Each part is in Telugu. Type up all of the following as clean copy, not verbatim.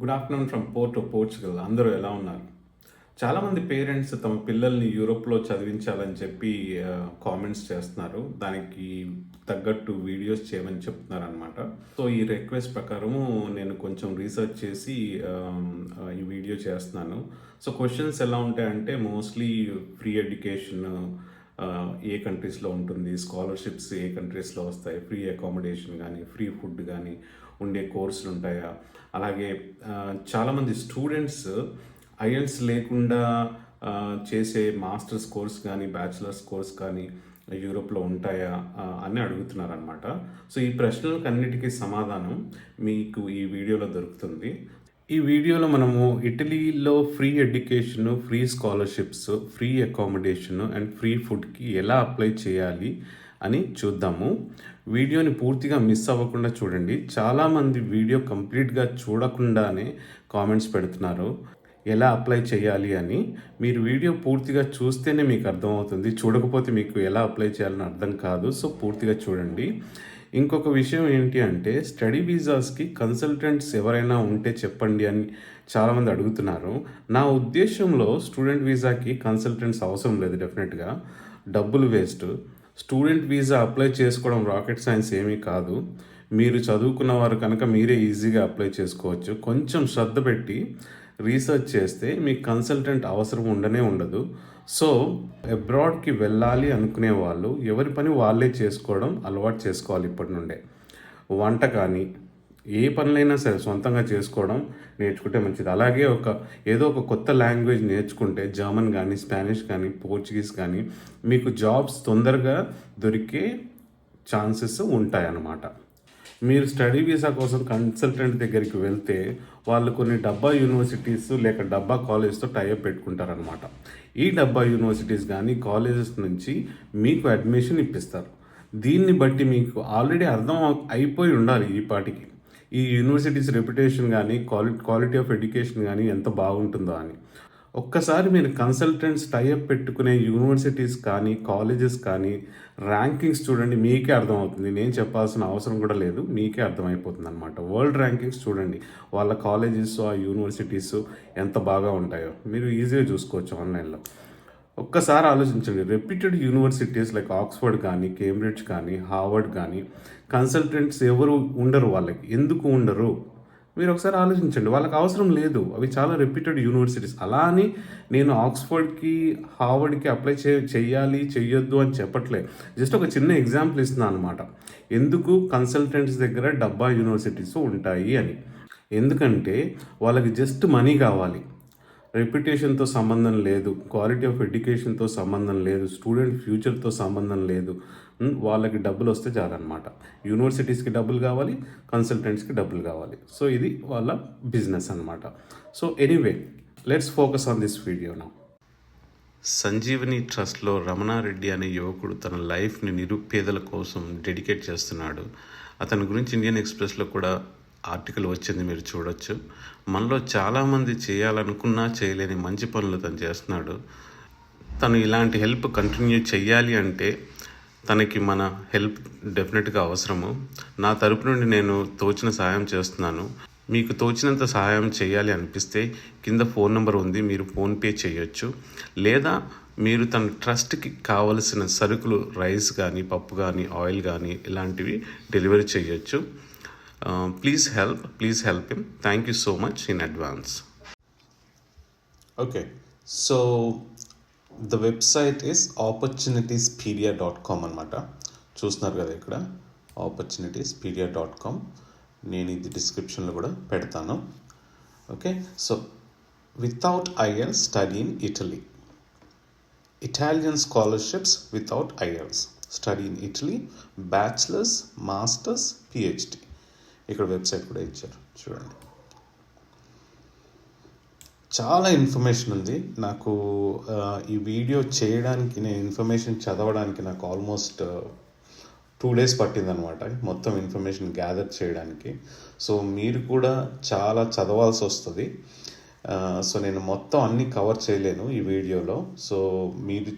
Good afternoon from port Portugal. అందరూ ఎలా ఉన్నారు? చాలామంది పేరెంట్స్ తమ పిల్లల్ని యూరోప్‌లో చదివించాలని చెప్పి కామెంట్స్ చేస్తున్నారు. దానికి తగ్గట్టు వీడియోస్ చేయమని చెప్తున్నారనమాట. సో, ఈ రిక్వెస్ట్ ప్రకారము నేను కొంచెం రీసెర్చ్ చేసి ఈ వీడియో చేస్తున్నాను. సో, క్వెషన్స్ ఎలా ఉంటాయంటే మోస్ట్‌లీ ఫ్రీ ఎడ్యుకేషన్ ఏ కంట్రీస్‌లో ఉంటుంది, స్కాలర్‌షిప్స్ ఏ కంట్రీస్‌లో వస్తాయి, ఫ్రీ అకామిడేషన్ గానీ, ఫ్రీ ఫుడ్ గానీ, ఉండే కోర్సులు ఉంటాయా? అలాగే చాలామంది స్టూడెంట్స్ ఐఎల్స్ లేకుండా చేసే మాస్టర్స్ కోర్స్ కానీ బ్యాచిలర్స్ కోర్స్ కానీ యూరోప్లో ఉంటాయా అని అడుగుతున్నారనమాట. సో ఈ ప్రశ్నలకు అన్నిటికీ సమాధానం మీకు ఈ వీడియోలో దొరుకుతుంది. ఈ వీడియోలో మనము ఇటలీలో free education, free scholarships, free accommodation and free ఫుడ్కి ఎలా అప్లై చేయాలి అని చూద్దాము. వీడియోని పూర్తిగా మిస్ అవ్వకుండా చూడండి. చాలామంది వీడియో కంప్లీట్గా చూడకుండానే కామెంట్స్ పెడుతున్నారు ఎలా అప్లై చేయాలి అని. మీరు వీడియో పూర్తిగా చూస్తేనే మీకు అర్థమవుతుంది, చూడకపోతే మీకు ఎలా అప్లై చేయాలని అర్థం కాదు. సో పూర్తిగా చూడండి. ఇంకొక విషయం ఏంటి అంటే స్టడీ వీసాస్కి కన్సల్టెంట్స్ ఎవరైనా ఉంటే చెప్పండి అని చాలామంది అడుగుతున్నారు. నా ఉద్దేశంలో స్టూడెంట్ వీసాకి కన్సల్టెంట్స్ అవసరం లేదు. డెఫినెట్గా డబ్బులు వేస్ట్. స్టూడెంట్ వీసా అప్లై చేసుకోవడం రాకెట్ సైన్స్ ఏమీ కాదు. మీరు చదువుకున్న వారు కనుక మీరే ఈజీగా అప్లై చేసుకోవచ్చు. కొంచెం శ్రద్ధ పెట్టి రీసెర్చ్ చేస్తే మీకు కన్సల్టెంట్ అవసరం ఉండదు. సో అబ్రాడ్కి వెళ్ళాలి అనుకునే వాళ్ళు ఎవరి పని వాళ్ళే చేసుకోవడం అలవాటు చేసుకోవాలి ఇప్పటి నుండే. వంట కానీ ఏ పనులైనా సరే సొంతంగా చేసుకోవడం నేర్చుకుంటే మంచిది. అలాగే ఏదో ఒక కొత్త లాంగ్వేజ్ నేర్చుకుంటే జర్మన్ కానీ, స్పానిష్ కానీ, పోర్చుగీస్ కానీ మీకు జాబ్స్ తొందరగా దొరికే ఛాన్సెస్ ఉంటాయన్నమాట. మీరు స్టడీ వీసా కోసం కన్సల్టెంట్ దగ్గరికి వెళ్తే వాళ్ళు కొన్ని డబ్బా యూనివర్సిటీస్ లేక డబ్బా కాలేజ్తో టైఅప్ పెట్టుకుంటారనమాట. ఈ డబ్బా యూనివర్సిటీస్ కానీ కాలేజెస్ నుంచి మీకు అడ్మిషన్ ఇప్పిస్తారు. దీన్ని బట్టి మీకు ఆల్రెడీ అర్థం అయిపోయి ఉండాలి ఈ పాటికి ఈ యూనివర్సిటీస్ రెప్యుటేషన్ కానీ క్వాలిటీ ఆఫ్ ఎడ్యుకేషన్ కానీ ఎంత బాగుంటుందో అని. ఒక్కసారి మీరు కన్సల్టెంట్స్ టైఅప్ పెట్టుకునే యూనివర్సిటీస్ కానీ కాలేజెస్ కానీ ర్యాంకింగ్స్ చూడండి, మీకే అర్థమవుతుంది. నేను చెప్పాల్సిన అవసరం కూడా లేదు, మీకే అర్థమైపోతుంది అనమాట. వరల్డ్ ర్యాంకింగ్స్ చూడండి, వాళ్ళ కాలేజెస్ ఆ యూనివర్సిటీస్ ఎంత బాగా ఉంటాయో మీరు ఈజీగా చూసుకోవచ్చు ఆన్లైన్లో. ఒక్కసారి ఆలోచించండి, రెప్యూటెడ్ యూనివర్సిటీస్ లైక్ ఆక్స్ఫర్డ్ కానీ, కేంబ్రిడ్జ్ కానీ, హార్వర్డ్ కానీ కన్సల్టెంట్స్ ఎవరు ఉండరు. వాళ్ళకి ఎందుకు ఉండరు మీరు ఒకసారి ఆలోచించండి. వాళ్ళకి అవసరం లేదు, అవి చాలా రెప్యూటెడ్ యూనివర్సిటీస్. అలా అని నేను ఆక్స్ఫర్డ్కి హార్వర్డ్కి అప్లై చెయ్యాలి చెయ్యొద్దు అని చెప్పట్లే. జస్ట్ ఒక చిన్న ఎగ్జాంపుల్ ఇస్తున్నాను అనమాట, ఎందుకు కన్సల్టెంట్స్ దగ్గర డబ్బా యూనివర్సిటీస్ ఉంటాయి అని. ఎందుకంటే వాళ్ళకి జస్ట్ మనీ కావాలి, రెప్యుటేషన్తో సంబంధం లేదు, క్వాలిటీ ఆఫ్ ఎడ్యుకేషన్తో సంబంధం లేదు, స్టూడెంట్ ఫ్యూచర్తో సంబంధం లేదు. వాళ్ళకి డబ్బులు వస్తే చాలన్నమాట. యూనివర్సిటీస్కి డబ్బులు కావాలి, కన్సల్టెంట్స్కి డబ్బులు కావాలి. సో ఇది వాళ్ళ బిజినెస్ అనమాట. So anyway, let's focus on this video now. Sanjeevani ట్రస్ట్లో రమణారెడ్డి అనే యువకుడు తన లైఫ్ని నిరుపేదల కోసం డెడికేట్ చేస్తున్నాడు. అతని గురించి ఇండియన్ ఎక్స్ప్రెస్లో కూడా ఆర్టికల్ వచ్చింది, మీరు చూడొచ్చు. మనలో చాలామంది చేయాలనుకున్నా చేయలేని మంచి పనులు తను చేస్తున్నాడు. తను ఇలాంటి హెల్ప్ కంటిన్యూ చేయాలి అంటే తనకి మన హెల్ప్ డెఫినెట్గా అవసరము. నా తరపు నుండి నేను తోచిన సహాయం చేస్తున్నాను. మీకు తోచినంత సహాయం చేయాలి అనిపిస్తే కింద ఫోన్ నెంబర్ ఉంది, మీరు ఫోన్పే చేయొచ్చు. లేదా మీరు తన ట్రస్ట్కి కావలసిన సరుకులు, రైస్ కానీ, పప్పు కానీ, ఆయిల్ కానీ ఇలాంటివి డెలివరీ చేయొచ్చు. Please help him. Thank you so much in advance. Okay, so the website is opportunitiespedia.com అనమాట. చూస్తున్నారు కదా ఇక్కడ opportunitiespedia.com. నేను ఇది డిస్క్రిప్షన్లో కూడా పెడతాను. Okay, so without IELTS study in Italy, Italian scholarships without IELTS study in Italy, bachelors, masters, PhD. ఇక్కడ వెబ్సైట్ కూడా ఇచ్చారు చూడండి. చాలా ఇన్ఫర్మేషన్ ఉంది. నాకు ఈ వీడియో చేయడానికి, నేను ఇన్ఫర్మేషన్ చదవడానికి నాకు ఆల్మోస్ట్ 2 days పట్టిందనమాట, మొత్తం ఇన్ఫర్మేషన్ గ్యాదర్ చేయడానికి. సో మీరు కూడా చాలా చదవాల్సి వస్తుంది. సో నేను మొత్తం అన్నీ కవర్ చేయలేను ఈ వీడియోలో. సో మీరు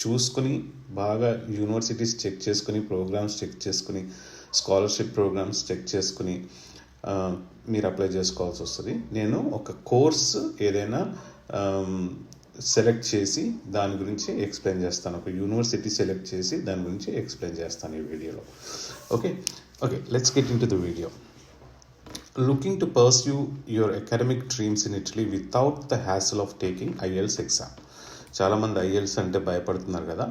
చూసుకుని బాగా యూనివర్సిటీస్ చెక్ చేసుకుని, ప్రోగ్రామ్స్ చెక్ చేసుకుని, స్కాలర్షిప్ ప్రోగ్రామ్స్ చెక్ చేసుకుని మీరు అప్లై చేసుకోవాల్సి వస్తుంది. నేను ఒక కోర్స్ ఏదైనా సెలెక్ట్ చేసి దాని గురించి ఎక్స్ప్లెయిన్ చేస్తాను. ఒక యూనివర్సిటీ సెలెక్ట్ చేసి దాని గురించి ఎక్స్ప్లెయిన్ చేస్తాను ఈ వీడియోలో. Okay, let's get in to the video. Looking to pursue your academic dreams in Italy without the hassle of taking IELTS exam. చాలామంది IELTS అంటే భయపడుతున్నారు కదా,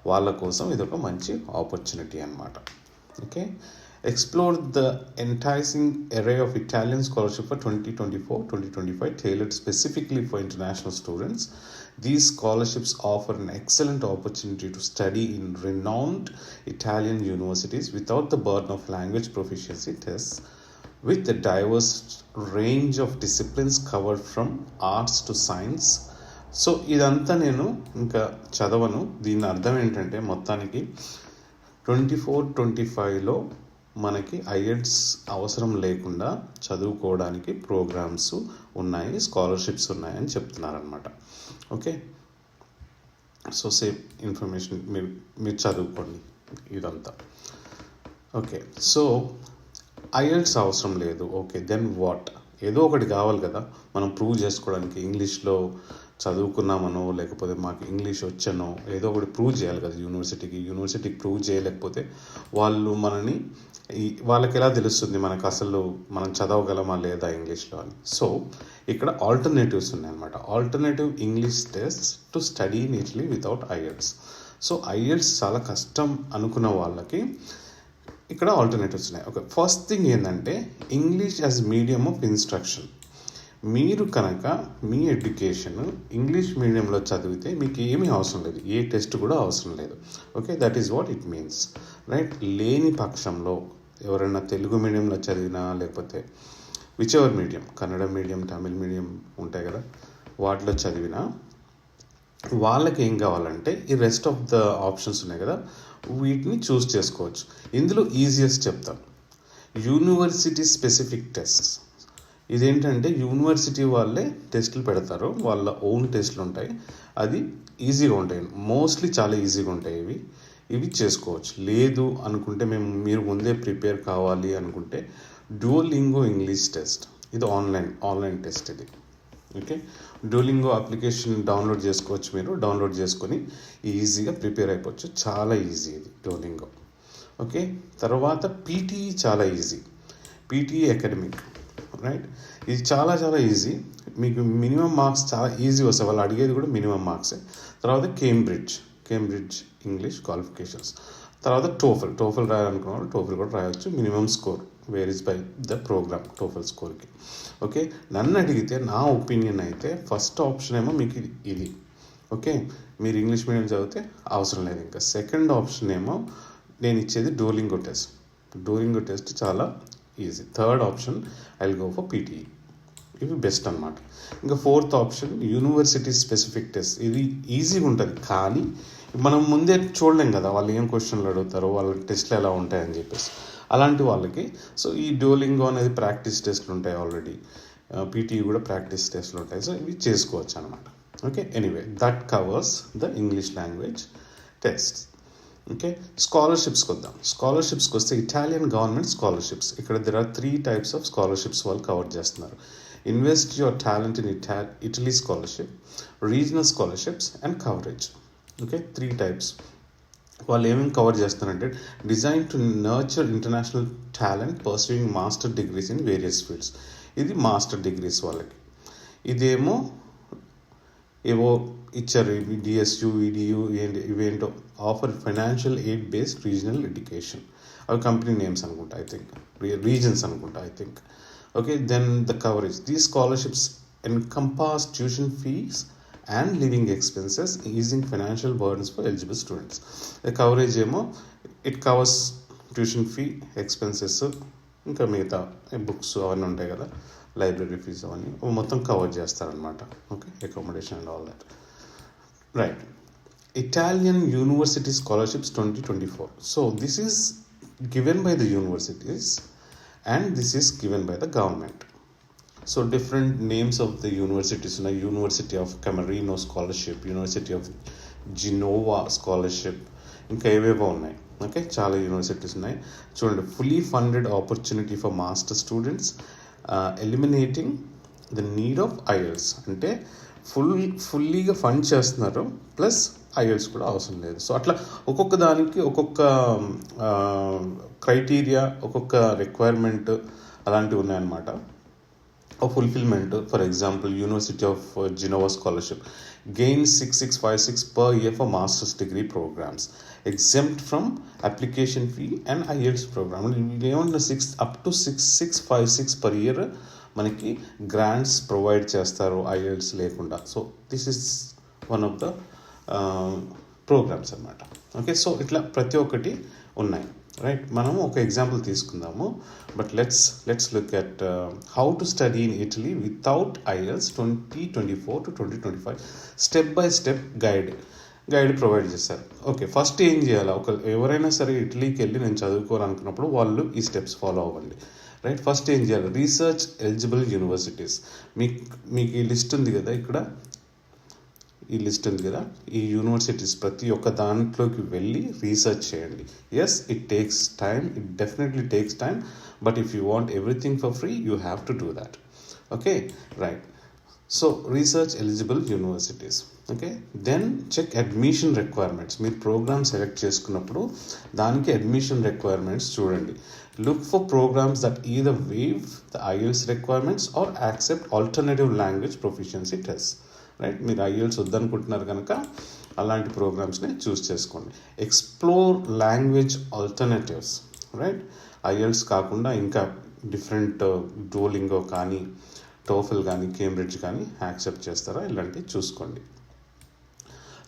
వాళ్ళ కోసం ఇది ఒక మంచి ఆపర్చునిటీ అన్నమాట. Okay, explore the enticing array of Italian scholarship for 2024-2025 tailored specifically for international students. These scholarships offer an excellent opportunity to study in renowned Italian universities without the burden of language proficiency tests, with a diverse range of disciplines covered from arts to science. So ఇదంతా నేను ఇంకా చదవను. దీని అర్థం ఏంటంటే మొత్తానికి 24-25లో మనకి IELTS అవసరం లేకుండా చదువుకోవడానికి ప్రోగ్రామ్స్ ఉన్నాయి, స్కాలర్షిప్స్ ఉన్నాయని చెప్తున్నారనమాట. ఓకే, సో సేమ్ ఇన్ఫర్మేషన్ మీరు చదువుకోండి ఇదంతా. ఓకే, సో IELTS అవసరం లేదు. Okay, then what? ఏదో ఒకటి కావాలి కదా మనం ప్రూవ్ చేసుకోవడానికి. ఇంగ్లీష్లో చదువుకున్నామనో లేకపోతే మాకు ఇంగ్లీష్ వచ్చనో ఏదో ఒకటి ప్రూవ్ చేయాలి కదా యూనివర్సిటీకి ప్రూవ్ చేయలేకపోతే వాళ్ళకి ఎలా తెలుస్తుంది మనకు అసలు మనం చదవగలమా లేదా ఇంగ్లీష్లో అని. సో ఇక్కడ ఆల్టర్నేటివ్స్ ఉన్నాయన్నమాట. Alternative English test to study in Italy without IELTS. So IELTS చాలా కష్టం అనుకున్న వాళ్ళకి ఇక్కడ ఆల్టర్నేటివ్స్ ఉన్నాయి. ఓకే, ఫస్ట్ థింగ్ ఏంటంటే English as medium of instruction. మీరు కనుక మీ ఎడ్యుకేషన్ ఇంగ్లీష్ మీడియంలో చదివితే మీకు ఏమీ అవసరం లేదు, ఏ టెస్ట్ కూడా అవసరం లేదు. Okay, that is what it means, right? లేని పక్షంలో ఎవరైనా తెలుగు మీడియంలో చదివినా లేకపోతే which ever medium, Kannada medium, Tamil medium ఉంటాయి కదా, వాటిలో చదివినా వాళ్ళకి ఏం కావాలంటే ఈ రెస్ట్ ఆఫ్ ద ఆప్షన్స్ ఉన్నాయి కదా, వీటిని చూస్ చేసుకోవచ్చు. ఇందులో ఈజియెస్ట్ చెప్తాను, యూనివర్సిటీ స్పెసిఫిక్ టెస్ట్. ఇదేంటంటే యూనివర్సిటీ వాళ్ళే టెస్టులు పెడతారు, వాళ్ళ ఓన్ టెస్టులు ఉంటాయి. అది ఈజీగా ఉంటాయి, మోస్ట్లీ చాలా ఈజీగా ఉంటాయి. ఇవి చేసుకోవచ్చు. లేదు అనుకుంటే మీరు ముందే ప్రిపేర్ కావాలి అనుకుంటే డ్యూలింగో ఇంగ్లీష్ టెస్ట్, ఇది ఆన్లైన్ టెస్ట్ ఇది. ఓకే, డ్యూలింగో అప్లికేషన్ డౌన్లోడ్ చేసుకోవచ్చు. మీరు డౌన్లోడ్ చేసుకొని ఈజీగా ప్రిపేర్ అయిపోవచ్చు. చాలా ఈజీ ఇది డ్యూలింగో. ఓకే, తర్వాత PTE చాలా ఈజీ, PTE అకాడమిక్, రైట్? ఇది చాలా చాలా ఈజీ. మీకు మినిమం మార్క్స్ చాలా ఈజీ వస్తాయి, వాళ్ళు అడిగేది కూడా మినిమం మార్క్సే. తర్వాత కేంబ్రిడ్జ్ ఇంగ్లీష్ క్వాలిఫికేషన్స్. తర్వాత టోఫెల్ రాయాలనుకున్న వాళ్ళు టోఫెల్ కూడా రాయొచ్చు. Minimum score varies by the program TOEFL స్కోర్కి. ఓకే, నన్ను అడిగితే నా ఒపీనియన్ అయితే ఫస్ట్ ఆప్షన్ ఏమో మీకు ఇది. ఓకే, మీరు ఇంగ్లీష్ మీడియం చదివితే అవసరం లేదు. ఇంకా సెకండ్ ఆప్షన్ ఏమో నేను ఇచ్చేది డ్యూలింగో టెస్ట్ చాలా easy. Third option I will go for PTE. ఇవి బెస్ట్ అనమాట. ఇంకా fourth option university specific test. ఇది ఈజీగా ఉంటుంది, కానీ మనం ముందే చూడలేం కదా వాళ్ళు ఏం క్వశ్చన్లు అడుగుతారో, వాళ్ళ టెస్ట్లు ఎలా ఉంటాయని చెప్పేసి. అలాంటి వాళ్ళకి సో ఈ డ్యూలింగో అనేది ప్రాక్టీస్ టెస్ట్లు ఉంటాయి ఆల్రెడీ, PTE కూడా ప్రాక్టీస్ టెస్ట్లు ఉంటాయి. సో ఇవి చేసుకోవచ్చు అనమాట. Okay, anyway that covers the English language test. Okay, స్కాలర్షిప్స్కి వస్తే ఇటాలియన్ గవర్నమెంట్ స్కాలర్షిప్స్. ఇక్కడ there are 3 types of scholarships వాళ్ళు కవర్ చేస్తున్నారు. Invest your talent in Italy scholarship, regional scholarships and coverage. Okay, 3 types. వాళ్ళు ఏమేమి కవర్ చేస్తారంటే designed to nurture international talent pursuing master degrees in various fields. ఇది మాస్టర్ డిగ్రీస్ వాళ్ళకి. ఇదేమో ఏవో ఇచ్చారు, DSU, EDU ఇవేంటో, offer financial aid based regional education. అవి కంపెనీ నేమ్స్ అనుకుంటా, రీజన్స్ అనుకుంటా. Okay, then the coverage. These scholarships encompass tuition fees and living expenses, easing financial burdens for eligible students. The coverage ఏమో it covers tuition fee, expenses, ఇంకా మిగతా బుక్స్ అవన్నీ ఉంటాయి కదా, లైబ్రరీ ఫీజు అవన్నీ మొత్తం కవర్ చేస్తారనమాట. Okay, accommodation and all that, right? Italian University Scholarships 2024. So this is given by the universities and this is given by the government. So different names of the universities, University of Camerino Scholarship, University of Genova Scholarship, ఇంకా ఏవేవో ఉన్నాయి. ఓకే, చాలా యూనివర్సిటీస్ ఉన్నాయి. చూడండి, fully funded opportunity for master students, eliminating the need of IELTS. అంటే ఫుల్లీగా ఫండ్ చేస్తున్నారు, ప్లస్ ఐఎల్స్ కూడా అవసరం లేదు. సో అట్లా ఒక్కొక్క దానికి ఒక్కొక్క క్రైటీరియా, ఒక్కొక్క రిక్వైర్మెంట్ అలాంటివి ఉన్నాయన్నమాట. Fulfilment, for example university of Geneva scholarship gains 6656 per year for master's degree programs, exempt from application fee and IELTS program. ఏమన్నా అప్ టు 6656 per year మనకి గ్రాంట్స్ ప్రొవైడ్ చేస్తారు ఐఎల్స్ లేకుండా. So this is one of the programmes అన్నమాట. ఓకే, సో ఇట్లా ప్రతి ఒక్కటి ఉన్నాయి. రైట్, మనము ఒక ఎగ్జాంపుల్ తీసుకుందాము. But let's look at how to study in Italy without IELTS 2024 to 2025 step by step guide provide చేశారు. ఓకే, ఫస్ట్ ఏం చేయాలి? ఎవరైనా సరే ఇటలీకి వెళ్ళి నేను చదువుకోవాలనుకున్నప్పుడు వాళ్ళు ఈ స్టెప్స్ ఫాలో అవ్వండి. రైట్, ఫస్ట్ ఏం చేయాలి? Research eligible universities. మీకు ఈ లిస్ట్ ఉంది కదా, ఈ యూనివర్సిటీస్ ప్రతి ఒక్క దాంట్లోకి వెళ్ళి రీసెర్చ్ చేయండి. Yes, it takes time, it definitely takes time, but if you want everything for free you have to do that. Okay, right. So research eligible universities. Okay, then check admission requirements. మీరు ప్రోగ్రామ్ సెలెక్ట్ చేసుకున్నప్పుడు దానికి అడ్మిషన్ రిక్వైర్మెంట్స్ చూడండి. Look for programmes that either waive the IELTS requirements or accept alternative language proficiency test. Right, మీరు ఐఎల్స్ వద్దనుకుంటున్నారు కనుక అలాంటి ప్రోగ్రామ్స్ని చూస్ చేసుకోండి. Explore language alternatives. Right, IELTS కాకుండా ఇంకా డిఫరెంట్ డోలింగో కానీ, టోఫెల్ కానీ, కేంబ్రిడ్జ్ కానీ యాక్సెప్ట్ చేస్తారా, ఇలాంటివి చూసుకోండి.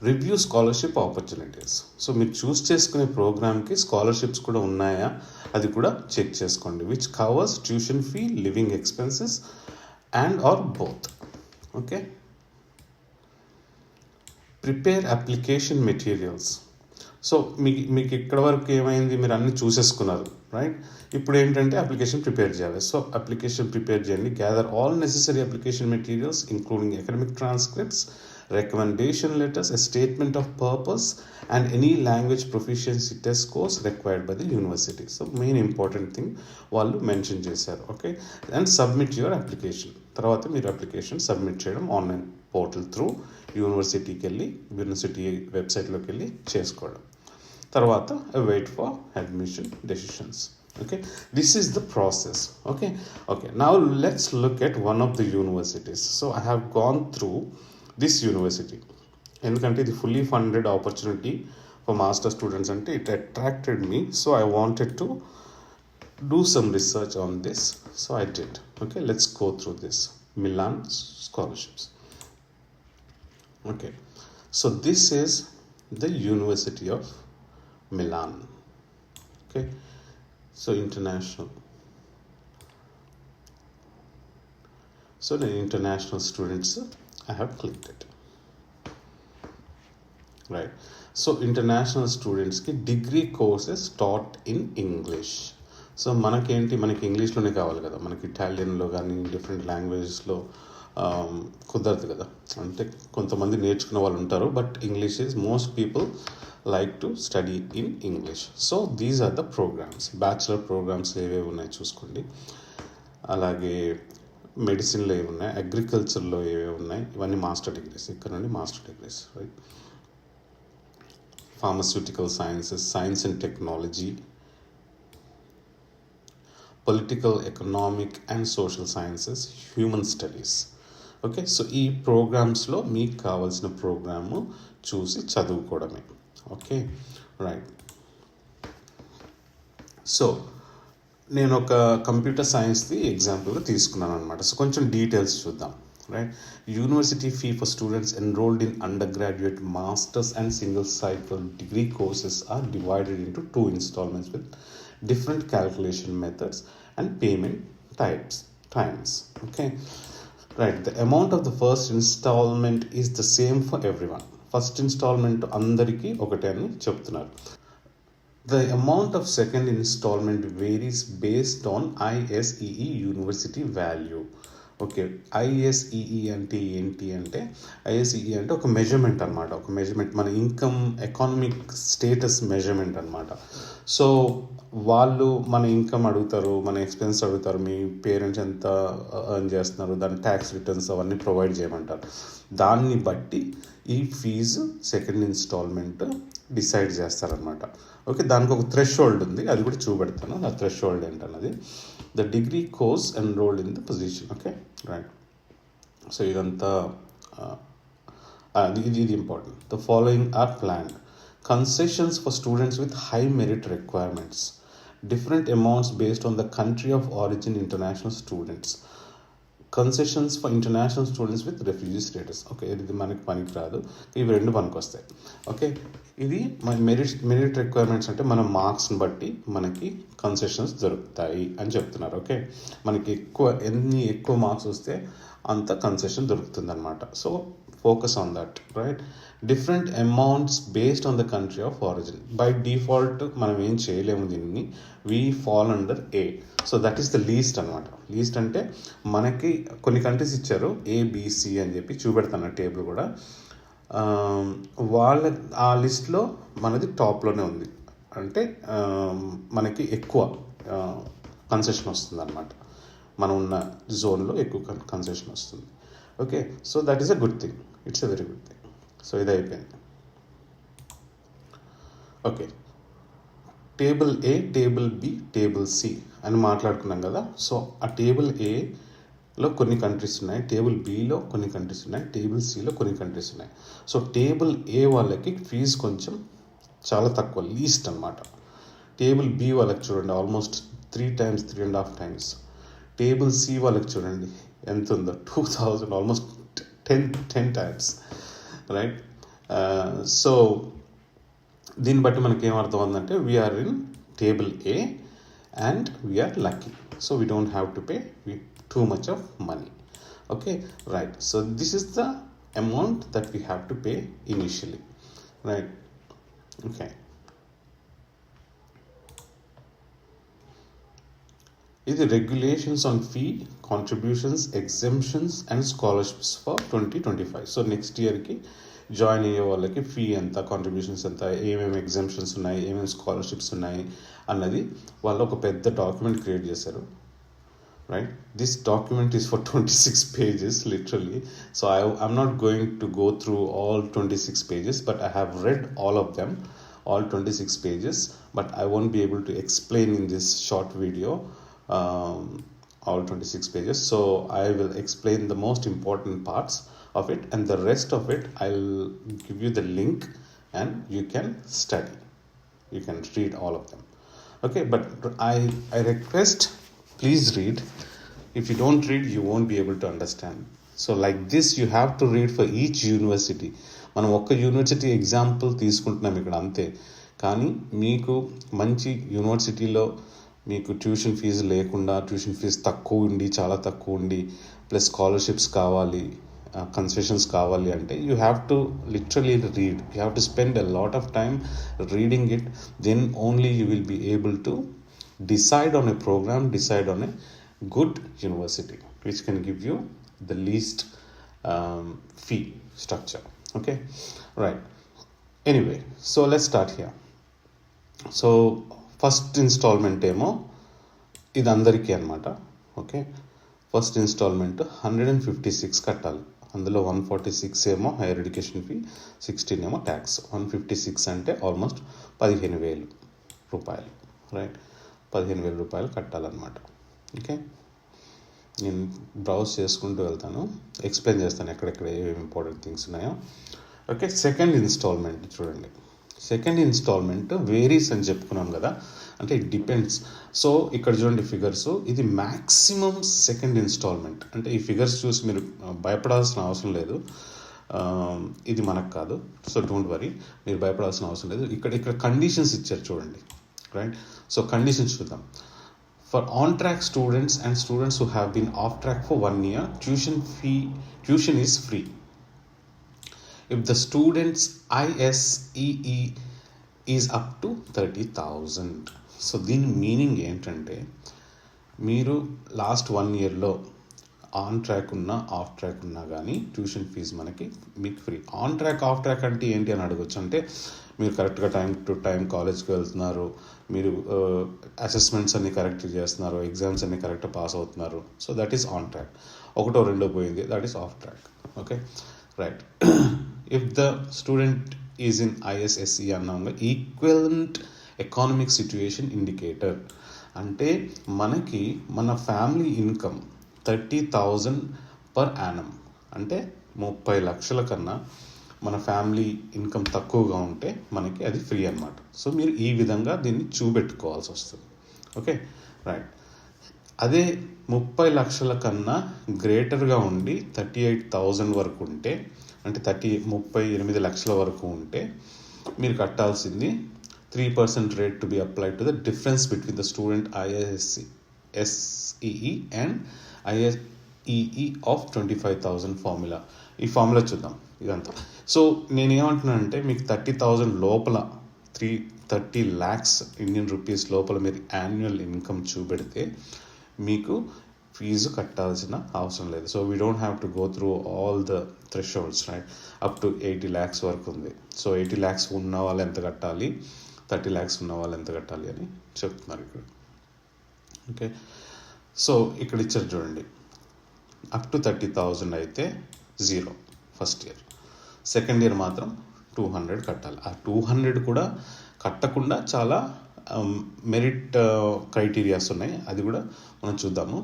Review scholarship opportunities. సో మీరు చూస్ చేసుకునే ప్రోగ్రామ్కి స్కాలర్షిప్స్ కూడా ఉన్నాయా అది కూడా చెక్ చేసుకోండి. Which covers tuition fee, living expenses and or both. Okay, prepare application materials. So మీకు ఇక్కడ వరకు ఏమైంది, మీరు అన్నీ చూసేసుకున్నారు. రైట్, ఇప్పుడు ఏంటంటే అప్లికేషన్ ప్రిపేర్ చేయాలి. సో అప్లికేషన్ ప్రిపేర్ చేయండి. Gather all necessary application materials including academic transcripts, recommendation letters, a statement of purpose and any language proficiency test course required by the university. So main important thing వాళ్ళు మెన్షన్ చేశారు. Okay, and submit your application. తర్వాత మీరు అప్లికేషన్ సబ్మిట్ చేయడం ఆన్లైన్ పోర్టల్ త్రూ యూనివర్సిటీకి వెళ్ళి, యూనివర్సిటీ వెబ్సైట్లోకి వెళ్ళి చేసుకోవడం. తర్వాత wait for admission decisions. Okay, this is the process. Okay, now let's look at one of the universities. So I have gone through this university ఎందుకంటే ఇది fully funded opportunity for master students అంటే it attracted me. So I wanted to do some research on this. So I did. Okay, let's go through this Milan scholarships. Okay, so this is the University of Milan. Okay, so international. So నేను international students I have clicked it. Right, so international students ki degree courses taught in English. So మనకి ఇంగ్లీష్లోనే కావాలి కదా, మనకి ఇటాలియన్లో కానీ డిఫరెంట్ లాంగ్వేజెస్లో కుదరదు కదా. అంటే కొంతమంది నేర్చుకునే వాళ్ళు ఉంటారు, but English is most people like to study in English. So these are the programmes. Bachelor programmes ఏవేవి ఉన్నాయి చూసుకోండి. అలాగే మెడిసిన్లో ఏమి ఉన్నాయి, అగ్రికల్చర్లో ఏవేవి ఉన్నాయి, ఇవన్నీ మాస్టర్ డిగ్రీస్. ఇక్కడ నుండి master degrees. Right, pharmaceutical sciences, science and technology, political, economic and social sciences, human studies. Okay, so ఈ ప్రోగ్రామ్స్లో మీకు కావాల్సిన ప్రోగ్రాము చూసి చదువుకోవడమే. Okay, right. సో నేను ఒక కంప్యూటర్ సైన్స్ది ఎగ్జాంపుల్గా తీసుకున్నాను అనమాట. సో కొంచెం డీటెయిల్స్ చూద్దాం. Right, university fee for students enrolled in undergraduate, masters and single cycle degree courses are divided into 2 installments with different calculation methods and payment times. Okay, right, the amount of the first installment is the same for everyone. First installment అందరికీ ఒకటే అని చెప్తున్నారు. The amount of second installment varies based on ISEE university value. ఓకే, ఐఎస్ఈఈ అంటే ఏంటి అంటే, ఐఎస్ఈఈ అంటే ఒక మెజర్మెంట్ అనమాట. ఒక మెజర్మెంట్, మన ఇన్కమ్ ఎకానమిక్ స్టేటస్ మెజర్మెంట్ అనమాట. సో వాళ్ళు మన ఇన్కమ్ అడుగుతారు, మన ఎక్స్పెన్స్ అడుగుతారు, మీ పేరెంట్స్ ఎంత ఎర్న్ చేస్తున్నారు, దాని ట్యాక్స్ రిటర్న్స్ అవన్నీ ప్రొవైడ్ చేయమంటారు. దాన్ని బట్టి ఈ ఫీజు సెకండ్ ఇన్స్టాల్మెంట్ డిసైడ్ చేస్తారనమాట. ఓకే, దానికి ఒక థ్రెష్ హోల్డ్ ఉంది, అది కూడా చూపెడతాను. ఆ థ్రెష్ హోల్డ్ ఏంటన్నది, the degree course enrolled in the position. Okay, right. So ఇదంతా ఇది important. The following are planned. Concessions for students with high merit requirements, different amounts based on the country of origin international students, concessions for international students with refugee status. Okay, ఇది మనకి పనికి రాదు, ఇవి రెండు పనికి వస్తాయి. ఓకే, ఇది మన మెరిట్ రిక్వైర్మెంట్స్ అంటే మన మార్క్స్ని బట్టి మనకి కన్సెషన్స్ దొరుకుతాయి అని చెప్తున్నారు. ఓకే, మనకి ఎన్ని ఎక్కువ మార్క్స్ వస్తే అంత కన్సెషన్ దొరుకుతుంది అనమాట. So focus on that, right. Different amounts based on the country of origin. By default మనం ఏం చేయలేము దీన్ని, we fall under A. So that is the least అనమాట. లీస్ట్ అంటే మనకి కొన్ని కంట్రీస్ ఇచ్చారు, ఏబిసి అని చెప్పి చూపెడతాను టేబుల్ కూడా. వాళ్ళ ఆ లిస్ట్లో మనది టాప్లోనే ఉంది. అంటే మనకి ఎక్కువ కన్సెషన్ వస్తుంది అనమాట, మనం ఉన్న జోన్లో ఎక్కువ కన్సెషన్ వస్తుంది. Okay, so that is a good thing, it's a very good thing. So ఇది అయిపోయింది. ఓకే, టేబుల్ ఏ, టేబుల్ బి, టేబుల్ సి అని మాట్లాడుకున్నాం కదా. సో ఆ టేబుల్ ఏలో కొన్ని కంట్రీస్ ఉన్నాయి, టేబుల్ బిలో కొన్ని కంట్రీస్ ఉన్నాయి, టేబుల్ సిలో కొన్ని కంట్రీస్ ఉన్నాయి. సో టేబుల్ ఏ వాళ్ళకి ఫీజు కొంచెం చాలా తక్కువ, లీస్ట్ అనమాట. టేబుల్ బి వాళ్ళకి చూడండి almost 3 times 3.5 times. Table C వాళ్ళకి చూడండి ఎంత ఉందో, 2000, ఆల్మోస్ట్ 10 times, రైట్. సో దీన్ని బట్టి మనకి ఏమర్థం ఉందంటే, we are in table A and we are lucky. So we don't have to pay too much of money. Okay, right. So this is the amount that we have to pay initially, right? Okay. Is the regulations on fee, contributions, exemptions and scholarships for 2025. So next year ki join అయ్యే వాళ్ళకి ఫీ ఎంత, కాంట్రిబ్యూషన్స్ ఎంత, ఏమేమి ఎగ్జామ్షన్స్ ఉన్నాయి, ఏమేమి స్కాలర్షిప్స్ ఉన్నాయి అన్నది వాళ్ళు ఒక పెద్ద డాక్యుమెంట్ క్రియేట్ చేశారు, right? This document is for 26 pages literally. So I'm not going to go through all 26 pages, but I have read all of them, all 26 pages, but I won't be able to explain in this short video all 26 pages. So I will explain the most important parts of it, and the rest of it I'll give you the link and you can study, you can read all of them. Okay, but I request, please read. If you don't read, you won't be able to understand. So like this, you have to read for each university. మనం ఒక్క యూనివర్సిటీ ఎగ్జాంపుల్ తీసుకుంటున్నాం ఇక్కడ అంతే. కానీ మీకు మంచి యూనివర్సిటీలో మీకు ట్యూషన్ ఫీజు లేకుండా, ట్యూషన్ ఫీజు తక్కువ ఉండి, చాలా తక్కువ ఉండి, ప్లస్ స్కాలర్షిప్స్ కావాలి, కన్సెషన్స్ కావాలి అంటే you have to literally read. You have to spend a lot of time reading it. Then only you will be able to decide on a program, decide on a good university which can give you the least fee structure. Okay, right. Anyway, so let's start here. So first installment ఏమో ఇది అందరికీ అనమాట. ఓకే, ఫస్ట్ ఇన్స్టాల్మెంట్ 156 కట్టాలి. అందులో 146 ఏమో హైయర్ ఎడ్యుకేషన్ ఫీ, 16 ఏమో ట్యాక్స్. 156 అంటే ఆల్మోస్ట్ 15,000 రూపాయలు, రైట్. 15,000 రూపాయలు కట్టాలన్నమాట. ఓకే, నేను బ్రౌజ్ చేసుకుంటూ వెళ్తాను, ఎక్స్ప్లెయిన్ చేస్తాను ఎక్కడెక్కడ ఏమేమి ఇంపార్టెంట్ థింగ్స్ ఉన్నాయో. ఓకే, సెకండ్ ఇన్స్టాల్మెంట్ చూడండి. సెకండ్ ఇన్స్టాల్మెంట్ వేరీస్ అని చెప్పుకున్నాం కదా, అంటే ఇట్ డిపెండ్స్. సో ఇక్కడ చూడండి ఫిగర్స్, ఇది మ్యాక్సిమం సెకండ్ ఇన్స్టాల్మెంట్. అంటే ఈ ఫిగర్స్ చూసి మీరు భయపడాల్సిన అవసరం లేదు, ఇది మనకు కాదు. సో డోంట్ వరీ, మీరు భయపడాల్సిన అవసరం లేదు. ఇక్కడ కండిషన్స్ ఇచ్చారు చూడండి, రైట్. సో కండిషన్స్ చూద్దాం. For on-track students and students who have been off-track for 1 year, tuition is free. If the student's ISEE is up to 30,000. So దీని మీనింగ్ ఏంటంటే, మీరు లాస్ట్ 1 yearలో ఆన్ ట్రాక్ ఉన్నా ఆఫ్ ట్రాక్ ఉన్నా కానీ ట్యూషన్ ఫీజు మనకి మీకు free. On track of track అంటే ఏంటి అని అడగచ్చు. అంటే మీరు కరెక్ట్గా టైం టు టైం కాలేజ్కి వెళ్తున్నారు, మీరు అసెస్మెంట్స్ అన్ని కరెక్ట్ చేస్తున్నారు, ఎగ్జామ్స్ అన్ని కరెక్ట్గా పాస్ అవుతున్నారు. So that is on track. ఒకటో రెండో పోయింది, that is of track. Okay, right. If the student is in ISSE అన్నాము, ఈక్వలెంట్ ఎకానమిక్ సిచ్యుయేషన్ ఇండికేటర్. అంటే మనకి మన ఫ్యామిలీ ఇన్కమ్ 30,000 పర్ యానం, అంటే 30 లక్షల కన్నా మన ఫ్యామిలీ ఇన్కమ్ తక్కువగా ఉంటే మనకి అది ఫ్రీ అన్నమాట. సో మీరు ఈ విధంగా దీన్ని చూపెట్టుకోవాల్సి వస్తుంది. Okay, right. అదే 30 లక్షల కన్నా గ్రేటర్గా ఉండి 38,000 వరకు ఉంటే, అంటే 38 లక్షల వరకు ఉంటే మీరు కట్టాల్సింది 3% rate to be applied to the difference between the student ISSEE and ISEE of 25,000 formula. ఈ ఫార్ములా చూద్దాం ఇదంతా. సో నేనేమంటున్నానంటే మీకు 30,000 లోపల 30 lakhs ఇండియన్ రూపీస్ లోపల మీరు యాన్యువల్ ఇన్కమ్ చూపెడితే మీకు ఫీజు కట్టాల్సిన అవసరం లేదు. So we don't have to go through all the thresholds, right. Up to 80 lakhs వరకు ఉంది. సో 80 lakhs ఉన్న వాళ్ళు ఎంత కట్టాలి, 30 lakhs ఉన్న వాళ్ళు ఎంత కట్టాలి అని చెప్తున్నారు ఇక్కడ. ఓకే, సో ఇక్కడ ఇచ్చారు చూడండి. అప్ టు 30,000 అయితే 0 ఫస్ట్ ఇయర్, సెకండ్ ఇయర్ మాత్రం 200 కట్టాలి. ఆ 200 కూడా కట్టకుండా చాలా మెరిట్ క్రైటీరియాస్ ఉన్నాయి, అది కూడా మనం చూద్దాము.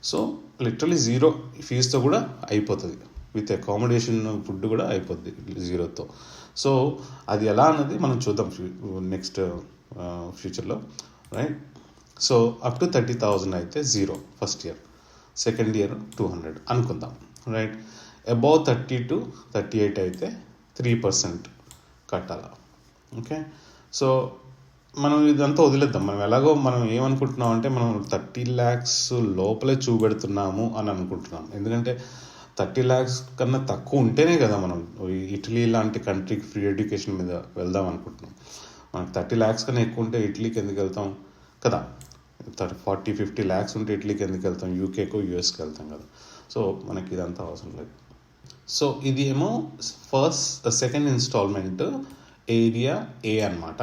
సో లిటరలీ 0 ఫీజుతో కూడా అయిపోతుంది, విత్ అకామిడేషన్ ఫుడ్ కూడా అయిపోద్ది 0తో. సో అది ఎలా అన్నది మనం చూద్దాం నెక్స్ట్ ఫ్యూచర్లో, రైట్. సో అప్ టు 30,000 అయితే 0 ఫస్ట్ ఇయర్, సెకండ్ ఇయర్ 200 అనుకుందాం, రైట్. అబౌవ్ 30 to 38 అయితే 3% కట్టాల. ఓకే, సో మనం ఇదంతా వదిలేద్దాం. మనం ఎలాగో మనం ఏమనుకుంటున్నాం అంటే మనం 30 lakhs లోపలే చూపెడుతున్నాము అని అనుకుంటున్నాం. ఎందుకంటే 30 lakhs కన్నా తక్కువ ఉంటేనే కదా మనం ఇటలీ లాంటి కంట్రీకి ఫ్రీ ఎడ్యుకేషన్ మీద వెళ్దాం అనుకుంటున్నాం. మనకు 30 lakhs కన్నా ఎక్కువ ఉంటే ఇటలీకి ఎందుకు వెళ్తాం కదా, 40-50 lakhs ఉంటే ఇటలీకి ఎందుకు వెళ్తాం, యూకేకో యూఎస్కి వెళ్తాం కదా. సో మనకి ఇదంతా అవసరం లేదు. సో ఇది ఏమో సెకండ్ ఇన్స్టాల్మెంట్ ఏరియా A అన్నమాట,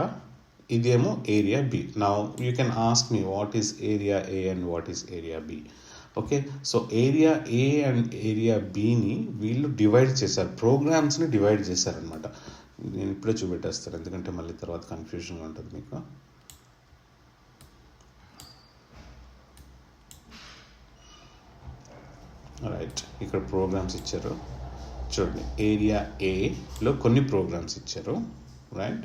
ఇదేమో area B. Now you can ask me what is area A and what is area B. Okay, so area A and area Bని వీళ్ళు డివైడ్ చేశారు, ప్రోగ్రామ్స్ని డివైడ్ చేశారనమాట. నేను ఇప్పుడే చూపెట్టేస్తాను, ఎందుకంటే మళ్ళీ తర్వాత కన్ఫ్యూజన్గా ఉంటుంది మీకు. రైట్, ఇక్కడ ప్రోగ్రామ్స్ ఇచ్చారు చూడండి. ఏరియా Aలో కొన్ని ప్రోగ్రామ్స్ ఇచ్చారు, రైట్.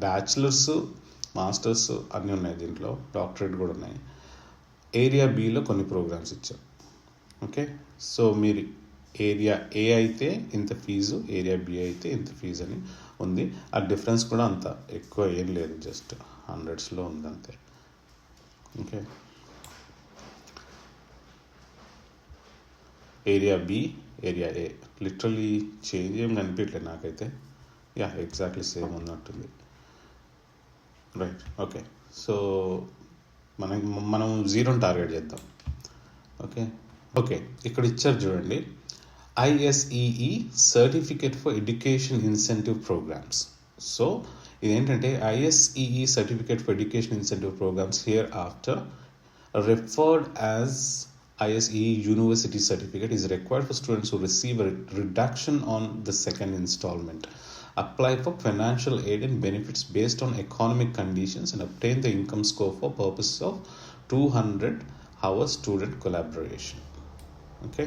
బ్యాచిలర్స్, మాస్టర్స్ అన్నీ ఉన్నాయి దీంట్లో, డాక్టరేట్ కూడా ఉన్నాయి. ఏరియా Bలో కొన్ని ప్రోగ్రామ్స్ ఇచ్చారు. ఓకే, సో మీరు ఏరియా A అయితే ఇంత ఫీజు, ఏరియా B అయితే ఇంత ఫీజు అని ఉంది. ఆ డిఫరెన్స్ కూడా అంత ఎక్కువ ఏం లేదు, జస్ట్ 100sలో ఉంది అంతే. Okay, area B, area A literally change ఏం కనిపించట్లేదు నాకైతే. యా, ఎగ్జాక్ట్లీ సేమ్ ఉన్నట్టుంది, రైట్. ఓకే, సో మనం 0ని టార్గెట్ చేద్దాం. ఓకే, ఇక్కడ ఇచ్చారు చూడండి, ISEE certificate for education incentive programmes. So ఇదేంటంటే ISEE certificate for education incentive programmes hereafter referred as ISEE University certificate is required for students who receive a reduction on the second installment, apply for financial aid and benefits based on economic conditions, and obtain the income score for purposes of 200 hours student collaboration. Okay,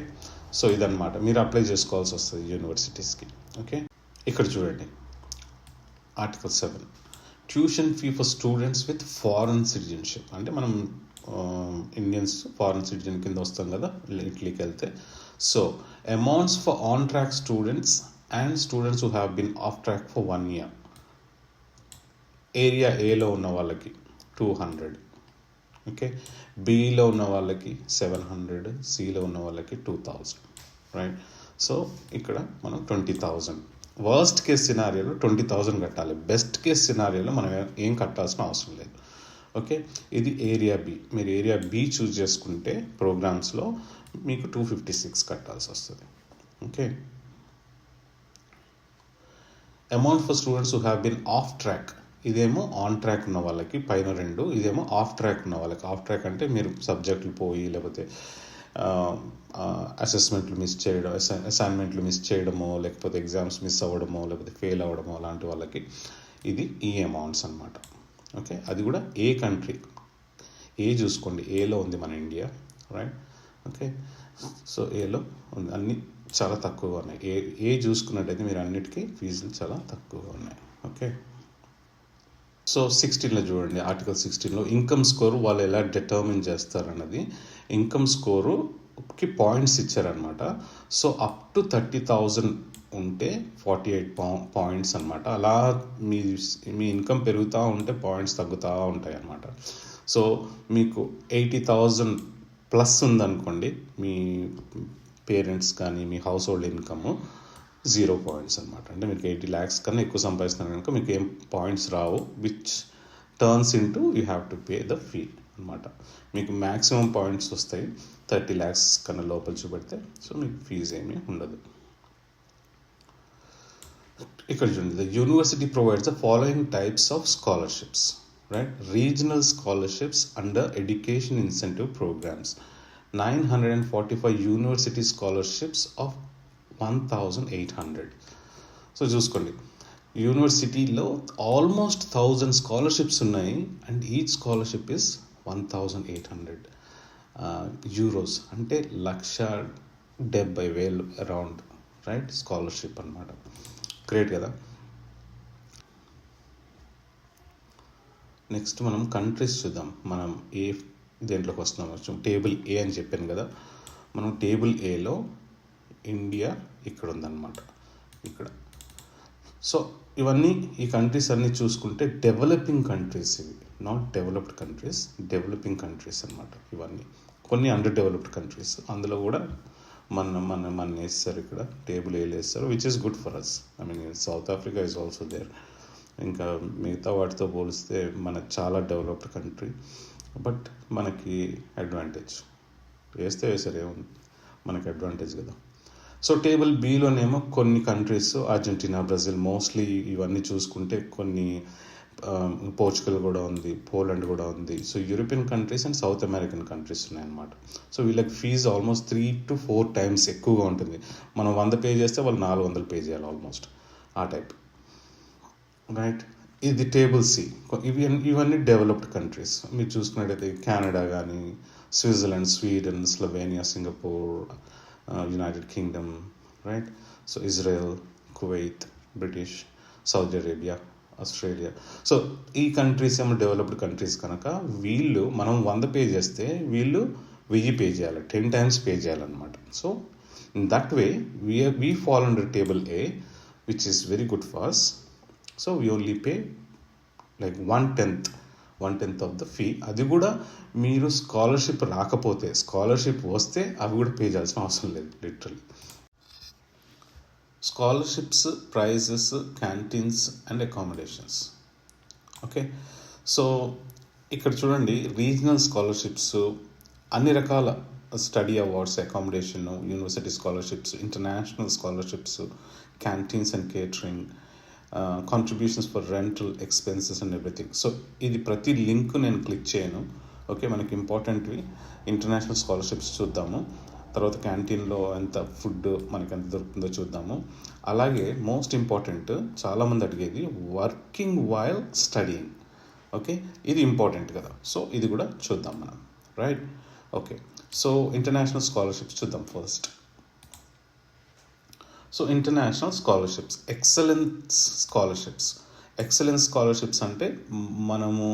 so ఇదన్నమాట, మీరు అప్లై చేసుకోవాల్సి వస్తుంది యూనివర్సిటీస్కి. ఓకే, ఇక్కడ చూడండి article 7, tuition fee for students with foreign citizenship. అంటే మనం ఇండియన్స్ ఫారెన్ సిటిజన్ కింద వస్తాం కదా ఇటలీకి వెళ్తే. So amounts for on track students and students who have been off track for 1 year. Area Aలో ఉన్న వాళ్ళకి 200, ఓకే, Bలో ఉన్న వాళ్ళకి 700, Cలో ఉన్న వాళ్ళకి 2000, రైట్. సో ఇక్కడ మనం 20,000. వర్స్ట్ కేస్ సినారియోలో 20,000 కట్టాలి, బెస్ట్ కేస్ సినారియోలో మనం ఏం కట్టాల్సిన అవసరం లేదు. ఓకే, ఇది ఏరియా బి. మీరు ఏరియా బి చూస్ చేసుకుంటే ప్రోగ్రామ్స్లో మీకు 256 కట్టాల్సి వస్తుంది. Okay, amount for students who have been off track. ఇదేమో ఆన్ ట్రాక్ ఉన్న వాళ్ళకి పైన 2, ఇదేమో ఆఫ్ ట్రాక్ ఉన్న వాళ్ళకి. ఆఫ్ ట్రాక్ అంటే మీరు సబ్జెక్టులు పోయి లేకపోతే అసెస్మెంట్లు మిస్ చేయడం, అసైన్మెంట్లు మిస్ చేయడమో, లేకపోతే ఎగ్జామ్స్ మిస్ అవ్వడమో, లేకపోతే ఫెయిల్ అవ్వడమో అలాంటి వాళ్ళకి ఇది ఈ అమౌంట్స్ అనమాట. ఓకే, అది కూడా ఏ కంట్రీ, ఏ చూసుకోండి, ఏలో ఉంది మన ఇండియా, రైట్. ఓకే, సో ఏలో ఉంది, అన్నీ చాలా తక్కువగా ఉన్నాయి. ఏ చూసుకున్నట్టయితే మీరు అన్నిటికీ ఫీజులు చాలా తక్కువగా ఉన్నాయి. ఓకే, సో 16లో చూడండి, ఆర్టికల్ 16లో ఇన్కమ్ స్కోరు వాళ్ళు ఎలా డిటర్మిన్ చేస్తారన్నది. ఇన్కమ్ స్కోరుకి పాయింట్స్ ఇచ్చారనమాట. సో అప్ టు 30,000 ఉంటే 48 పాయింట్స్ అనమాట. అలా మీ ఇన్కమ్ పెరుగుతూ ఉంటే పాయింట్స్ తగ్గుతూ ఉంటాయి అన్నమాట. సో మీకు 80,000 ప్లస్ ఉందనుకోండి, మీ పేరెంట్స్ కానీ మీ హౌస్ హోల్డ్ ఇన్కమ్ 0 పాయింట్స్ అనమాట. అంటే మీకు 80 lakhs కన్నా ఎక్కువ సంపాదిస్తున్నారు కనుక మీకు ఏం points Rao, which turns into you have to pay the fee అనమాట. మీకు మ్యాక్సిమం పాయింట్స్ వస్తాయి 30 lakhs కన్నా లోపల చూపెడితే. సో మీకు ఫీజు ఏమీ ఉండదు. ఇక్కడ చూడండి, the university provides the following types of scholarships, right. Regional scholarships under education incentive programmes, 945 university scholarships of 1,800. So చూసుకోండి, యూనివర్సిటీలో ఆల్మోస్ట్ 1,000 స్కాలర్షిప్స్ ఉన్నాయి, and each scholarship is 1,800 euros, అంటే 1,70,000 అరౌండ్, రైట్, స్కాలర్షిప్ అనమాట. గ్రేట్ కదా. నెక్స్ట్ మనం కంట్రీస్ చూద్దాం. మనం ఏ దేంట్లోకి వస్తున్నాం, టేబుల్ ఏ అని చెప్పాను కదా. మనం టేబుల్ ఏలో ఇండియా ఇక్కడ ఉందన్నమాట, ఇక్కడ. సో ఇవన్నీ, ఈ కంట్రీస్ అన్నీ చూసుకుంటే డెవలపింగ్ కంట్రీస్ ఇవి, not developed countries, developing countries అనమాట ఇవన్నీ. కొన్ని అండర్ డెవలప్డ్ కంట్రీస్, అందులో కూడా మన వేస్తారు, ఇక్కడ టేబుల్ ఏలు వేస్తారు, which is good for us. I mean South Africa is also there. ఇంకా మిగతా వాటితో పోలిస్తే మన చాలా డెవలప్డ్ కంట్రీ, బట్ మనకి అడ్వాంటేజ్ వేసారు, ఏముంది, మనకి అడ్వాంటేజ్ కదా. సో టేబుల్ బిలోనేమో కొన్ని కంట్రీస్, అర్జెంటీనా, బ్రెజిల్, మోస్ట్లీ ఇవన్నీ చూసుకుంటే కొన్ని, పోర్చుగల్ కూడా ఉంది, పోలాండ్ కూడా ఉంది. So European countries and south American countries ఉన్నాయన్నమాట. సో వీళ్ళకి ఫీజు ఆల్మోస్ట్ 3 to 4 times ఎక్కువగా ఉంటుంది. మనం 100 పే చేస్తే వాళ్ళు 400 పే చేయాలి ఆల్మోస్ట్, ఆ టైప్, రైట్. ఇది టేబుల్ సి. ఇవన్నీ డెవలప్డ్ కంట్రీస్. మీరు చూసుకున్నట్టయితే కెనడా కానీ, Switzerland, Sweden, Slovenia, Singapore, United Kingdom, right. So Israel, Kuwait, British, Saudi Arabia, Australia. So ఈ కంట్రీస్ ఏమో డెవలప్డ్ కంట్రీస్ కనుక వీళ్ళు, మనం 100 పే చేస్తే వీళ్ళు 1000 పే చేయాలి, 10 times పే చేయాలన్నమాట. So in that way we fall under table A, which is very good for us. So we only pay like 1/10 of the fee. అది కూడా మీరు స్కాలర్షిప్ రాకపోతే, స్కాలర్షిప్ వస్తే అవి కూడా పే చేయాల్సిన అవసరం లేదు, literally. Scholarships, prizes, canteens and accommodations. Okay, so ఇక్కడ చూడండి, రీజనల్ స్కాలర్షిప్స్, అన్ని రకాల study awards, accommodation, university scholarships, international scholarships, canteens and catering, contributions for rental expenses and everything. So ఇది ప్రతి లింక్ నేను క్లిక్ చేయను. ఓకే, మనకి ఇంపార్టెంట్వి ఇంటర్నేషనల్ స్కాలర్షిప్స్ చూద్దాము, తర్వాత క్యాంటీన్లో ఎంత ఫుడ్ మనకి ఎంత దొరుకుతుందో చూద్దాము. అలాగే మోస్ట్ ఇంపార్టెంట్, చాలామంది అడిగేది వర్కింగ్ వైల్ స్టడీయింగ్. ఓకే, ఇది ఇంపార్టెంట్ కదా. సో ఇది కూడా చూద్దాం మనం, right. Okay, so international scholarships చూద్దాం first. So international scholarships, excellence scholarships. Excellence scholarships అంటే మనము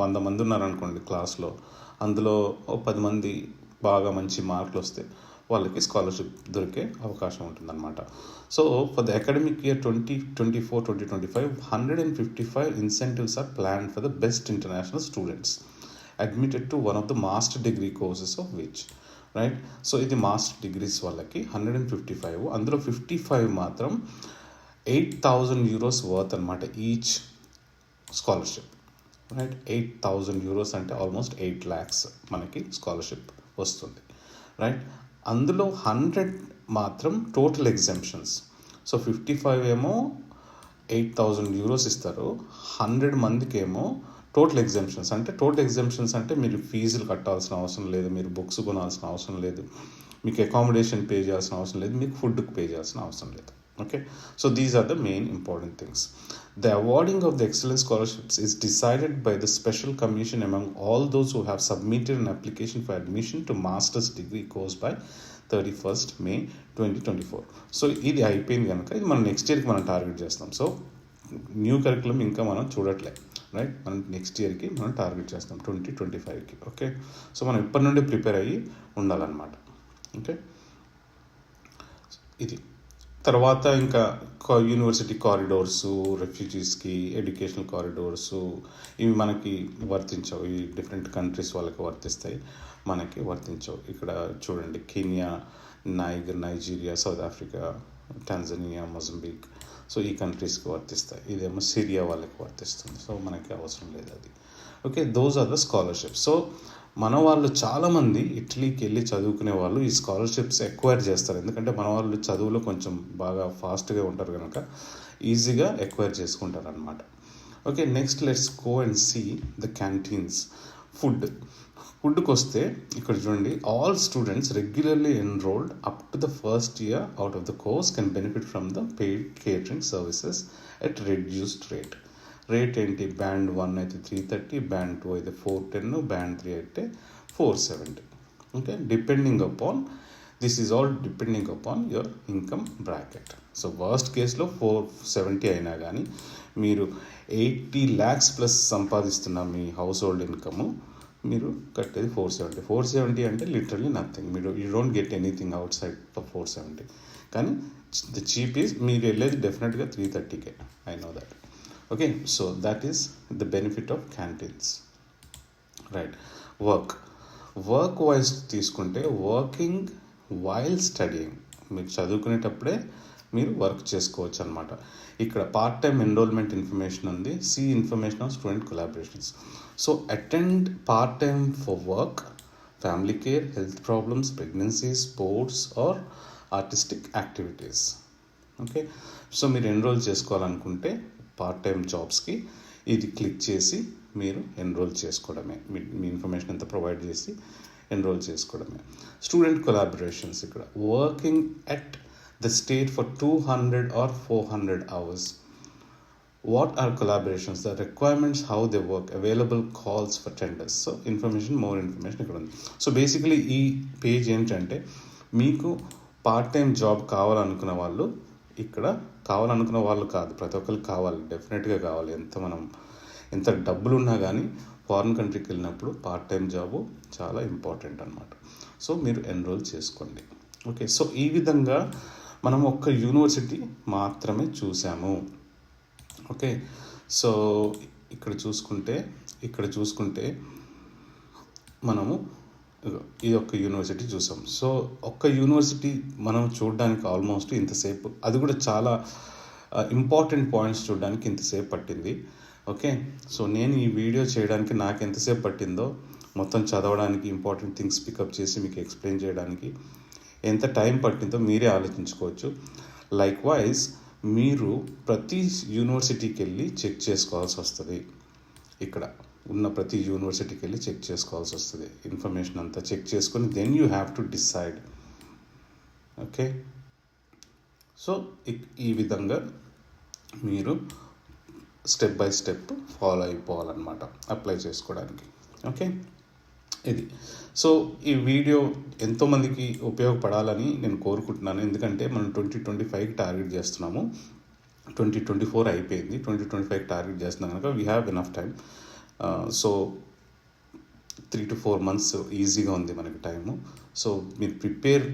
100 మంది ఉన్నారనుకోండి క్లాస్లో, అందులో 10 మంది బాగా మంచి మార్కులు వస్తే వాళ్ళకి స్కాలర్షిప్ దొరికే అవకాశం ఉంటుందన్నమాట. So for the academic year 2024-2025, 155 incentives are planned for the best international students admitted to one of the master degree courses of which, right. So ఇది మాస్టర్ డిగ్రీస్ వాళ్ళకి 155, అందులో 55 మాత్రం 8,000 euros వర్త్ అనమాట ఈచ్ స్కాలర్షిప్. రైట్. 8,000 euros అంటే ఆల్మోస్ట్ 8 lakhs మనకి స్కాలర్షిప్ వస్తుంది, రైట్. అందులో 100 మాత్రం టోటల్ ఎగ్జామ్షన్స్. సో 55 ఏమో 8,000 euros ఇస్తారు, 100 మందికి ఏమో టోటల్ ఎగ్జామ్షన్స్. అంటే టోటల్ ఎగ్జామ్షన్స్ అంటే మీరు ఫీజులు కట్టాల్సిన అవసరం లేదు, మీరు బుక్స్ కొనాల్సిన అవసరం లేదు, మీకు అకామిడేషన్ పే చేయాల్సిన అవసరం లేదు, మీకు ఫుడ్కి పే చేయాల్సిన అవసరం లేదు. Okay, so these are the main important things. The awarding of the excellence scholarships is decided by the special commission among all those who have submitted an application for admission to master's degree course by 31st May 2024. So ఇది అయిపోయింది కనుక ఇది మనం నెక్స్ట్ ఇయర్కి మనం టార్గెట్ చేస్తాం. సో న్యూ కరికులం ఇంకా మనం చూడట్లే, రైట్. మనం నెక్స్ట్ ఇయర్కి మనం టార్గెట్ చేస్తాం 2025కి. ఓకే, సో మనం ఇప్పటి నుండి ప్రిపేర్ అయ్యి ఉండాలన్నమాట. ఓకే, ఇది తర్వాత ఇంకా యూనివర్సిటీ కారిడోర్స్, రెఫ్యూజీస్కి ఎడ్యుకేషనల్ కారిడోర్స్ ఇవి మనకి వర్తించవు. ఈ డిఫరెంట్ కంట్రీస్ వాళ్ళకి వర్తిస్తాయి, మనకి వర్తించవు. ఇక్కడ చూడండి, Kenya, Nigeria, south Africa, Tanzania, Mozambique, so ఈ కంట్రీస్కి వర్తిస్తాయి. ఇదేమో సిరియా వాళ్ళకి వర్తిస్తుంది, సో మనకి అవసరం లేదు అది. Okay, those are the scholarships. So మన వాళ్ళు చాలామంది ఇటలీకి వెళ్ళి చదువుకునే వాళ్ళు ఈ స్కాలర్షిప్స్ ఎక్వైర్ చేస్తారు, ఎందుకంటే మన వాళ్ళు చదువులో కొంచెం బాగా ఫాస్ట్గా ఉంటారు కనుక ఈజీగా ఎక్వైర్ చేసుకుంటారు అనమాట. Okay, next let's go and see the canteens. ఫుడ్కి వస్తే ఇక్కడ చూడండి, all students regularly enrolled up to the first year out of the course can benefit from the paid catering services at reduced rate. Rate ఏంటి, బ్యాండ్ 1 అయితే 330, బ్యాండ్ 2 అయితే 410, బ్యాండ్ 3 అయితే 470. Okay, depending upon this is all depending upon your income bracket. So worst కేసులో 470 అయినా కానీ మీరు 80 lakhs ప్లస్ సంపాదిస్తున్న మీ హౌస్ హోల్డ్ ఇన్కమ్ మీరు కట్టేది 470 అంటే లిటరలీ నథింగ్. మీరు you don't get anything out side for 470. కానీ ద చీప్ ఈజ్ మీరు వెళ్ళేది డెఫినెట్గా 330K. I know that. Okay, so that is the benefit of canteens, right. Work wise తీసుకుంటే వర్కింగ్ వైల్ స్టడీయింగ్, మీరు చదువుకునేటప్పుడే మీరు వర్క్ చేసుకోవచ్చు అనమాట. ఇక్కడ పార్ట్ టైం ఎన్రోల్మెంట్ ఇన్ఫర్మేషన్ ఉంది, see information of student collaborations. So attend part time for work, family care, health problems, pregnancy, sports or artistic activities. Okay, so మీరు ఎన్రోల్ చేసుకోవాలనుకుంటే పార్ట్ టైం జాబ్స్కి ఇది క్లిక్ చేసి మీరు ఎన్రోల్ చేసుకోవడమే, మీ ఇన్ఫర్మేషన్ అంతా ప్రొవైడ్ చేసి ఎన్రోల్ చేసుకోవడమే. స్టూడెంట్ కొలాబరేషన్స్, ఇక్కడ working at the state for 200 or 400 hours. What are collaborations? The requirements, how they work, available calls for tenders. So information, more information ఇక్కడ ఉంది. సో బేసికలీ ఈ పేజ్ ఏంటంటే మీకు పార్ట్ టైం జాబ్ కావాలనుకున్న వాళ్ళు, ఇక్కడ కావాలనుకున్న వాళ్ళు కాదు, ప్రతి ఒక్కరికి కావాలి, డెఫినెట్గా కావాలి. ఎంత డబ్బులు ఉన్నా కానీ ఫారిన్ కంట్రీకి వెళ్ళినప్పుడు పార్ట్ టైం జాబు చాలా ఇంపార్టెంట్ అనమాట. సో మీరు ఎన్రోల్ చేసుకోండి. ఓకే, సో ఈ విధంగా మనం ఒక్క యూనివర్సిటీ మాత్రమే చూసాము. ఓకే, సో ఇక్కడ చూసుకుంటే మనము ఈ ఒక్క యూనివర్సిటీ చూసాం. సో ఒక్క యూనివర్సిటీ మనం చూడడానికి ఆల్మోస్ట్ ఇంతసేపు, అది కూడా చాలా ఇంపార్టెంట్ పాయింట్స్ చూడడానికి ఇంతసేపు పట్టింది. ఓకే, సో నేను ఈ వీడియో చేయడానికి నాకు ఎంతసేపు పట్టిందో, మొత్తం చదవడానికి, ఇంపార్టెంట్ థింగ్స్ పికప్ చేసి మీకు ఎక్స్ప్లెయిన్ చేయడానికి ఎంత టైం పట్టిందో మీరే ఆలోచించుకోవచ్చు. లైక్ వైజ్ మీరు ప్రతి యూనివర్సిటీకి వెళ్ళి చెక్ చేసుకోవాల్సి వస్తుంది. ఇక్కడ ఉన్న ప్రతి యూనివర్సిటీకి వెళ్ళి చెక్ చేసుకోవాల్సి వస్తుంది, ఇన్ఫర్మేషన్ అంతా చెక్ చేసుకొని then you have to decide. Okay, so ఈ విధంగా మీరు స్టెప్ బై స్టెప్ ఫాలో అయిపోవాలన్నమాట అప్లై చేసుకోవడానికి. ఓకే, ఇది. సో ఈ వీడియో ఎంతోమందికి ఉపయోగపడాలని నేను కోరుకుంటున్నాను, ఎందుకంటే మనం 2025కి టార్గెట్ చేస్తున్నాము. 2024 అయిపోయింది, 2025కి టార్గెట్ చేస్తున్నాం కనుక we have enough time. So 3 to 4 months ఈజీగా ఉంది మనకి టైము. సో మీరు ప్రిపేర్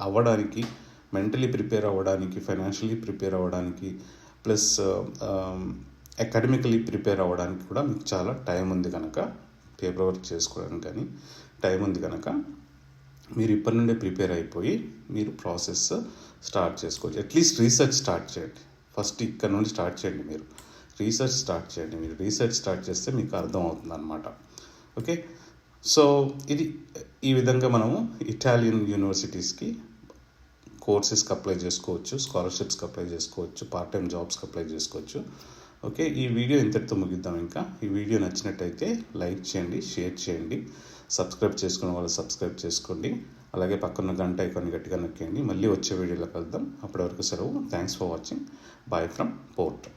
అవ్వడానికి, మెంటలీ ప్రిపేర్ అవ్వడానికి, ఫైనాన్షియలీ ప్రిపేర్ అవ్వడానికి, ప్లస్ అకాడమికలీ ప్రిపేర్ అవ్వడానికి కూడా మీకు చాలా టైం ఉంది కనుక, పేపర్ వర్క్ చేసుకోవడానికి కానీ టైం ఉంది కనుక మీరు ఇప్పటి నుండే ప్రిపేర్ అయిపోయి మీరు ప్రాసెస్ స్టార్ట్ చేసుకోవచ్చు. అట్లీస్ట్ రీసెర్చ్ స్టార్ట్ చేయండి, ఫస్ట్ ఇక్కడ నుండి స్టార్ట్ చేయండి. మీరు రీసెర్చ్ స్టార్ట్ చేయండి. మీరు రీసెర్చ్ స్టార్ట్ చేస్తే మీకు అర్థం అవుతుంది అనమాట. ఓకే, సో ఇది ఈ విధంగా మనము ఇటాలియన్ యూనివర్సిటీస్కి కోర్సెస్కి అప్లై చేసుకోవచ్చు, స్కాలర్షిప్స్కి అప్లై చేసుకోవచ్చు, పార్ట్ టైం జాబ్స్కి అప్లై చేసుకోవచ్చు. ఓకే, ఈ వీడియో ఇంతటితో ముగిద్దాం. ఇంకా ఈ వీడియో నచ్చినట్టయితే లైక్ చేయండి, షేర్ చేయండి, సబ్స్క్రైబ్ చేసుకున్న వాళ్ళు సబ్స్క్రైబ్ చేసుకోండి. అలాగే పక్కన గంట ఐకాన్ గట్టిగా నొక్కేయండి. మళ్ళీ వచ్చే వీడియోలో కలుద్దాం. అప్పటి వరకు సెలవు. Thanks for watching. Bye from port.